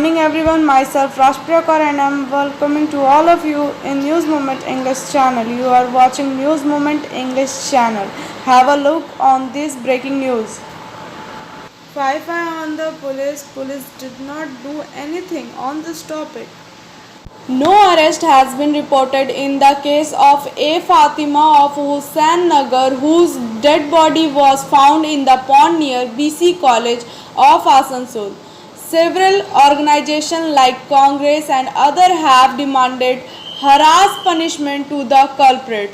morning everyone, myself Rashpriya Kaur and I am welcoming to all of you in News Moment English channel. You are watching News Moment English channel. Have a look on this breaking news. Fi-Fi on the police. Police did not do anything on this topic. No arrest has been reported in the case of A. Fatima of Hussain Nagar, whose dead body was found in the pond near BC College of Asansol. Several organizations like Congress and others have demanded harsh punishment to the culprit.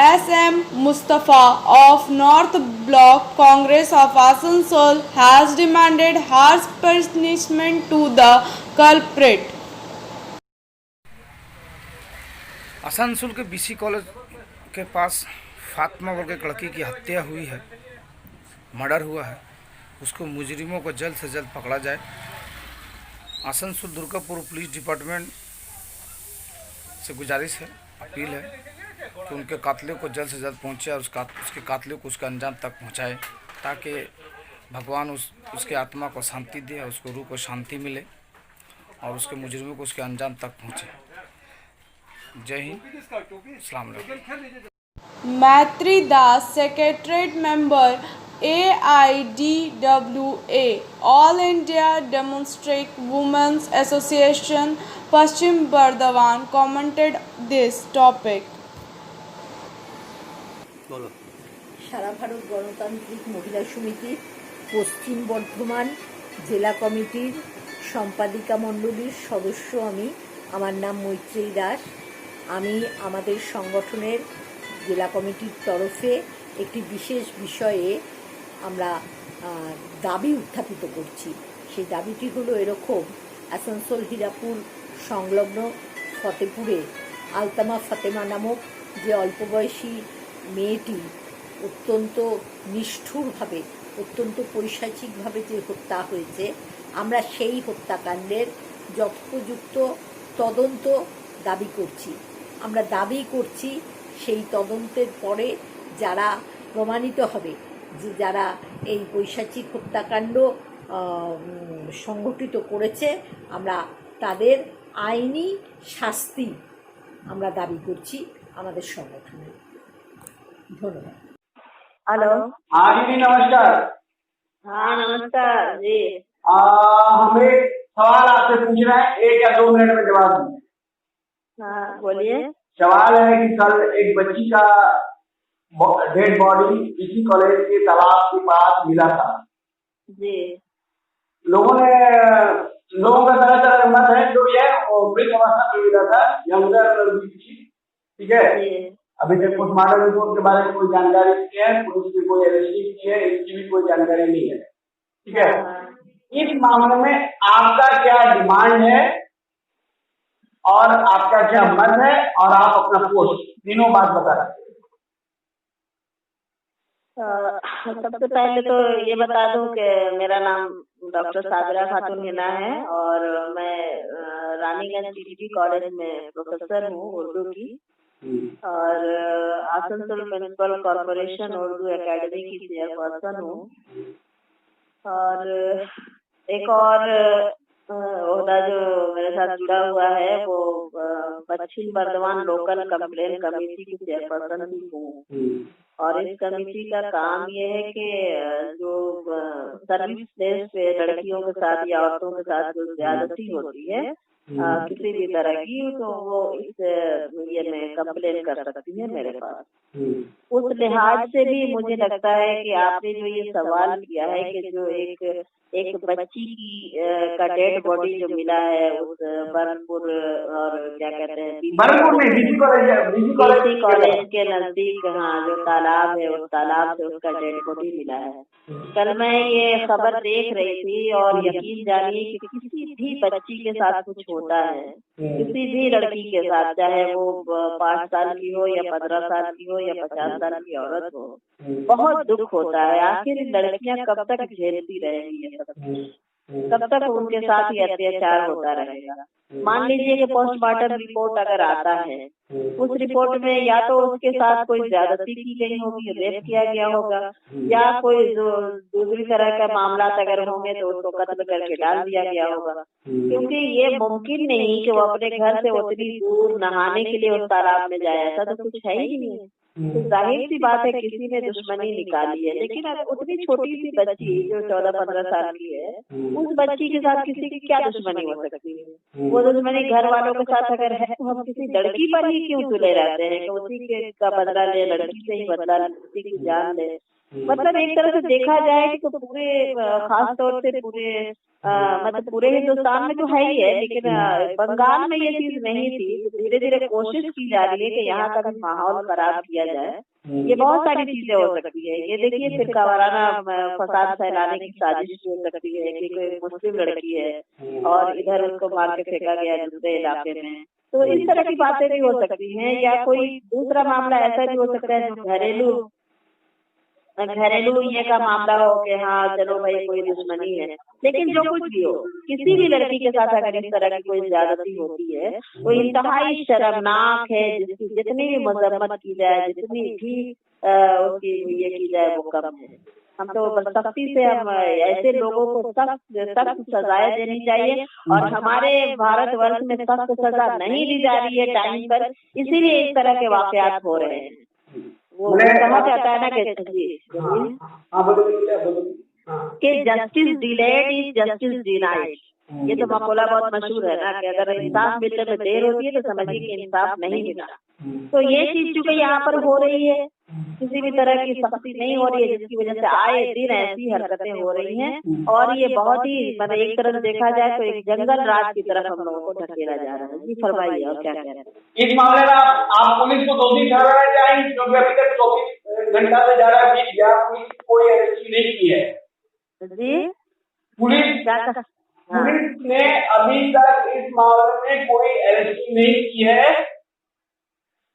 S.M. Mustafa of North Block Congress of Asansol has demanded harsh punishment to the culprit. Asansol के BC college के पास फातिमा बोल के एक लड़की की हत्या हुई है, मर्डर हुआ है। उसको मुजरिमों को जल्द से जल्द पकड़ा जाए। आसनसोल दुर्गापुर पुलिस डिपार्टमेंट से गुजारिश है, अपील है कि उनके कातलों को जल्द से जल्द पहुंचे और उसके कातलों को उसके अंजाम तक पहुंचाए, ताकि भगवान उसके आत्मा को शांति दे और उसको रूह को शांति मिले और उसके मुजरिमों को उसके अंजाम तक पहुंचे। जय हिंद, अस्सलाम वालेकुम। Maitri Das, secretariat member AIDWA, all India democratic women's association Paschim Bardhaman, commented this topic. সারা ভারত গণতান্ত্রিক মহিলা সমিতির পশ্চিম বর্ধমান জেলা কমিটির সম্পাদিকা মণ্ডলীর সদস্য আমি। আমার নাম মৈত্রেয়ী দাস। আমি আমাদের সংগঠনের জেলা কমিটির তরফে একটি বিশেষ বিষয়ে আমরা দাবি উত্থাপিত করছি। সেই দাবিটি হলো এরকম: আসানসোল হীরাপুর সংলগ্ন ফতেপুরে আলতামা ফাতেমা নামক যে অল্প বয়সী মেয়েটি অত্যন্ত নিষ্ঠুরভাবে, অত্যন্ত পৈশাচিকভাবে যে হত্যা হয়েছে, আমরা সেই হত্যাকাণ্ডের যথোপযুক্ত তদন্ত দাবি করছি। আমরা দাবি করছি সেই তদন্তের পরে যারা প্রমাণিত হবে যে যারা এই পৈশাচিক হত্যাকাণ্ড সংগঠিত করেছে, আমরা তাদের আইনি শাস্তি আমরা দাবি করছি আমাদের সংগঠনে। ধন্যবাদ। हेलो। हाँ दीदी नमस्कार। हाँ नमस्कार जी। हमें सवाल आपसे पूछना है, 1 या 2 मिनट में जवाब दीजिए। हाँ बोलिए। सवाल है कि कल एक बच्ची का डेड बॉडी इसी कॉलेज के तालाब के पास मिला था जी। लोगों का तरह तरह मत है, जो ये मृत अवस्था में मिला था, यंगर लड़की थी, ठीक है। अभी तक पोस्टमार्टम रिपोर्ट के बारे में कोई जानकारी नहीं है, पुलिस की कोई अरेस्ट की है, इसकी भी कोई जानकारी नहीं है, ठीक है। इस मामले में आपका क्या डिमांड है और आपका क्या मत है और आप अपना पोस्ट तीनों बात बता सकते हैं। सबसे पहले तो ये बता दूं कि मेरा नाम डॉक्टर साबिरा खातून हिना है और मैं रानीगंज टीटीटी कॉलेज में प्रोफेसर हूँ उर्दू की, और Asansol municipal corporation Urdu academy की चेयरपर्सन हूँ, और एक और ओहदा जो मेरे साथ जुड़ा हुआ है वो पश्चिम बर्धमान लोकल कंप्लेन कमेटी की चेयरपर्सन भी हूँ। और इस कमेटी का काम ये है कि जो सर्विस प्लेस पे लड़कियों के साथ या औरतों के साथ जो ज्यादती होती है किसी भी तरह की, तो वो इस ये में कंप्लेन कर सकती है मेरे पास। उस लिहाज से भी मुझे लगता है कि आपने जो ये सवाल किया है कि जो एक बच्ची की का डेड बॉडी जो मिला है उस बरनपुर और क्या कहते हैं बीसी कॉलेज के नजदीक, हाँ, जो तालाब है उस तालाब से उसका डेड बॉडी मिला है। कल मैं ये खबर देख रही थी और यकीन जानिए कि किसी भी बच्ची के साथ कुछ होता है, किसी भी लड़की के साथ, चाहे वो 5 साल की हो या 15 साल की हो या 50 साल की औरत हो, बहुत दुख होता है। आखिर लड़कियां कब तक झेलती रहेंगी, कब तक उनके साथ ही अत्याचार होता रहेगा। मान लीजिए कि पोस्टमार्टम रिपोर्ट अगर आता है, उस रिपोर्ट में या तो उसके साथ कोई ज्यादती की गई होगी, रेप किया गया होगा, या कोई जो दूसरी तरह का मामला अगर होंगे तो उसको कत्ल करके डाल दिया गया होगा। क्योंकि ये मुमकिन नहीं कि वो अपने घर से उतनी दूर नहाने के लिए उस तालाब में जाए, ऐसा तो कुछ है ही नहीं है। तो जाहिर सी बात है किसी ने दुश्मनी निकाली है। लेकिन अब उतनी छोटी सी बच्ची जो 14-15 साल की है, उस बच्ची के साथ किसी की क्या दुश्मनी हो सकती है? वो दुश्मनी घर वालों के साथ अगर है तो हम किसी लड़की पर ही क्यों तुले रहते हैं कि उसी के का बदला ले, लड़की से ही बदला ले, उसी की जान ले। मतलब एक तरह से देखा जाए तो पूरे खास तौर से पूरे मतलब पूरे हिंदुस्तान में तो है ही है, लेकिन बंगाल में ये चीज नहीं थी। धीरे धीरे कोशिश की जा रही है कि यहाँ का भी माहौल खराब किया जाए। ये बहुत सारी चीजें हो सकती है। ये देखिए फिरका वाराना फसाद फैलाने की साजिश हो सकती है कि कोई मुस्लिम लड़की है और इधर उसको मार के फेंका गया दूसरे इलाके में, तो इस तरह की बातें भी हो सकती हैं। या कोई दूसरा मामला ऐसा भी हो सकता है जो घरेलू ये का मामला हो कि हाँ चलो भाई कोई दुश्मनी है। लेकिन जो कुछ भी हो, किसी भी लड़की के साथ अगर इस तरह की कोई ज्यादती होती है तो इंतहाई शर्मनाक है। जिसकी जितनी भी मजम्मत की जाए, जितनी भी उसकी ये की जाए वो कम है। हम तो सख्ती से हम ऐसे लोगों को सख्त सजाएं देनी चाहिए। और हमारे भारतवर्ष में सख्त सजा नहीं दी जा रही है टाइम पर, इसीलिए इस तरह के वाकयात हो रहे हैं। वो कहा जाता है ना कि justice delayed is justice denied. ये तो मकौला बहुत मशहूर है ना कि अगर इंसाफ मिलने में देर होती है तो समझिए कि इंसाफ नहीं मिला। तो ये चीज चूंकि यहाँ पर हो रही है, किसी भी तरह की सख्ती नहीं हो रही है, जिसकी वजह से आए दिन ऐसी हरकतें हो रही हैं। और ये बहुत ही मतलब एक तरह से देखा जाए तो एक जंगल राज की तरफ हम लोगों को धकेला जा रहा है। जी फरमाइए और क्या कह रहे हैं इस मामले में? आप पुलिस को दोषी ठहराना चाहेंगे क्योंकि अभी तक 24 घंटा से ज्यादा बीत गया, पुलिस कोई अरेस्ट नहीं की है। जी पुलिस क्या पुलिस ने अभी तक इस मामले में कोई अरेस्ट नहीं की है।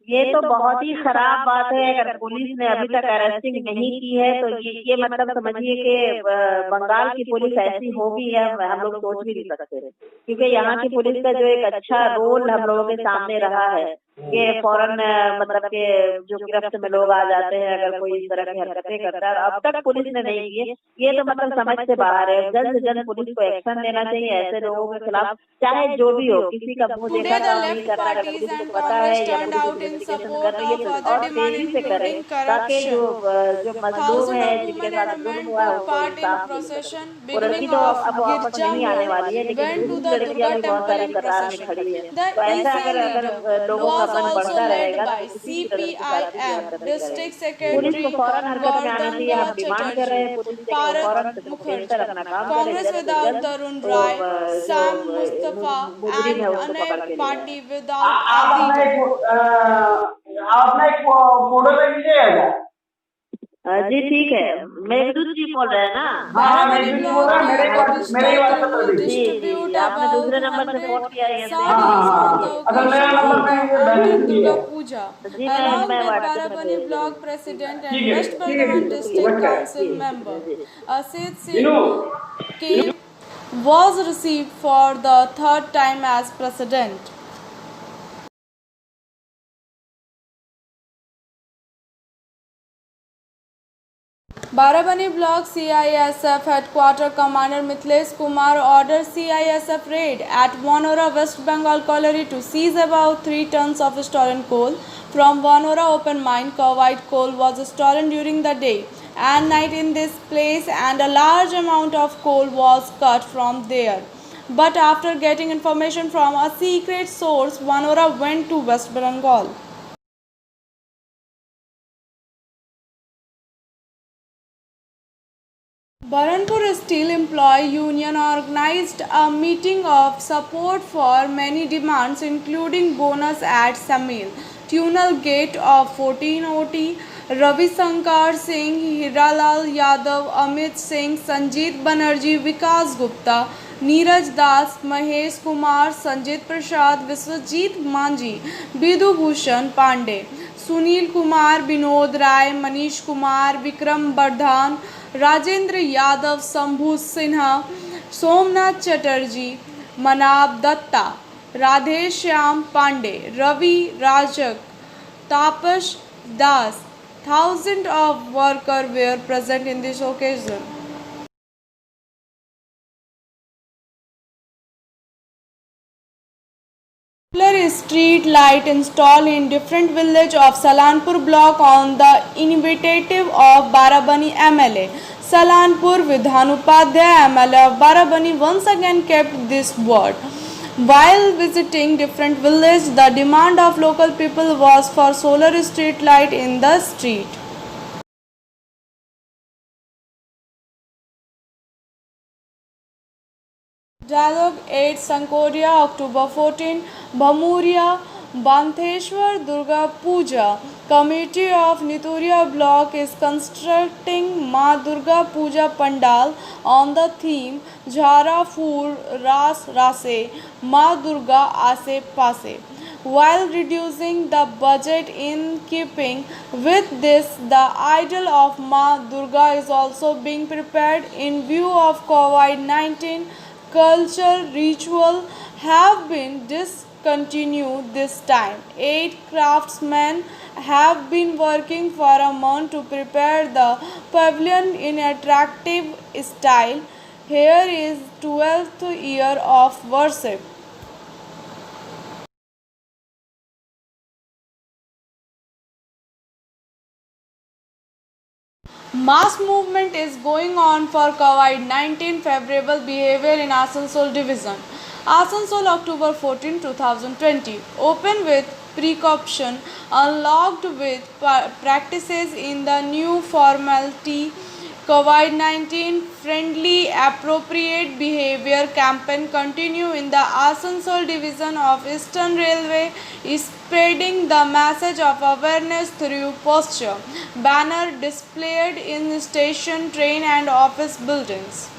ये तो बहुत ही खराब बात है। अगर पुलिस ने अभी तक अरेस्टिंग नहीं की है तो ये मतलब समझिए कि बंगाल की पुलिस ऐसी होगी या हम लोग सोच भी नहीं सकते। क्योंकि यहाँ की पुलिस का जो एक अच्छा रोल हम लोगों के सामने रहा है कि फौरन मतलब के जो गिरफ्त में लोग आ जाते हैं अगर कोई इस तरह की हरकतें करता है। अब तक पुलिस ने नहीं की है, ये तो मतलब समझ से बाहर है। जल्द से जल्द पुलिस को एक्शन लेना चाहिए ऐसे लोगों के खिलाफ, चाहे जो भी हो। किसी का मुंह देखा काम नहीं करना, अगर पुलिस को पता है या पुलिस इन्वेस्टिगेशन कर रही है और तेजी से करे ताकि जो मजलूम है जिनके साथ जुल्म हुआ है उनको इंसाफ मिल सके। वो लड़की तो अब वापस नहीं आने वाली है, लेकिन दूसरी लड़कियां भी बहुत सारी कतार में खड़ी है। तो ऐसा अगर लोगों का मन बढ़ता रहेगा तो CPIM District Secretary पुलिस को फौरन हरकत में आने चाहिए। हम डिमांड कर रहे हैं पुलिस से फौरन सेंटर अपना काम करे। Congress without Tarun Rai, Sam Mustafa, and Anand Party without Adi. आप अपना एक फोटो ले लीजिएगा। जी ठीक है, मेघदूत जी बोल रहे हैं ना? हाँ मैं बोल रहा हूँ, मेरे वाले जी आपने दूसरे नंबर से फोन किया है। अगर मेरा नंबर Durga Puja, जी along मैं with WhatsApp में Barabani भेज Block President and ठीक है, West ठीक है, Bardhaman ठीक है, District ठीक है। Council member Asit Singh K was received for the third time as president. Barabani Block CISF Headquarter Commander Mithilesh Kumar ordered CISF raid at Wanora, West Bengal colliery to seize about 3 tons of stolen coal from Wanora open mine. White coal was stolen during the day and night in this place, and a large amount of coal was cut from there. But after getting information from a secret source, Wanora went to West Bengal. Baranpur Steel Employee Union organized a meeting of support for many demands, including bonus at Samil, Tunnel Gate of 14 OT, Ravi Shankar Singh, Hiralal Yadav, Amit Singh, Sanjeet Banerjee, Vikas Gupta, Neeraj Das, Mahesh Kumar, Sanjit Prasad, Viswajit Manji, Bidu Bhushan Pandey, Sunil Kumar, Binod Rai, Manish Kumar, Vikram Bardhan, Rajendra Yadav, Shambhu Sinha, Somnath Chatterjee, मनाब Dutta, Radheshyam Pandey, Ravi Rajak, Tapash Das. Thousands of workers were present in this occasion. Solar street light installed in different village of Salanpur block on the initiative of Barabani MLA. Salanpur Vidhan Upadhyay MLA of Barabani once again kept this word. While visiting different villages, the demand of local people was for solar street light in the street. Dialogue 8 Sankoria October 14 Bhamuria Bantheshwar Durga Puja Committee of Nituria block is constructing Ma Durga Puja Pandal on the theme Jhara Phool Ras Rase Ma Durga Ase Pase. While reducing the budget in keeping with this, the idol of Ma Durga is also being prepared in view of COVID-19. Culture ritual have been discontinued this time. 8 craftsmen have been working for a month to prepare the pavilion in attractive style. Here is 12th year of worship. Mass movement is going on for COVID-19 favorable behavior in Asansol division. Asansol October 14, 2020. Open with precaution, unlocked with practices in the new formality. COVID-19 friendly appropriate behavior campaign continue in the Asansol division of Eastern Railway, spreading the message of awareness through posture banner displayed in station, train and office buildings.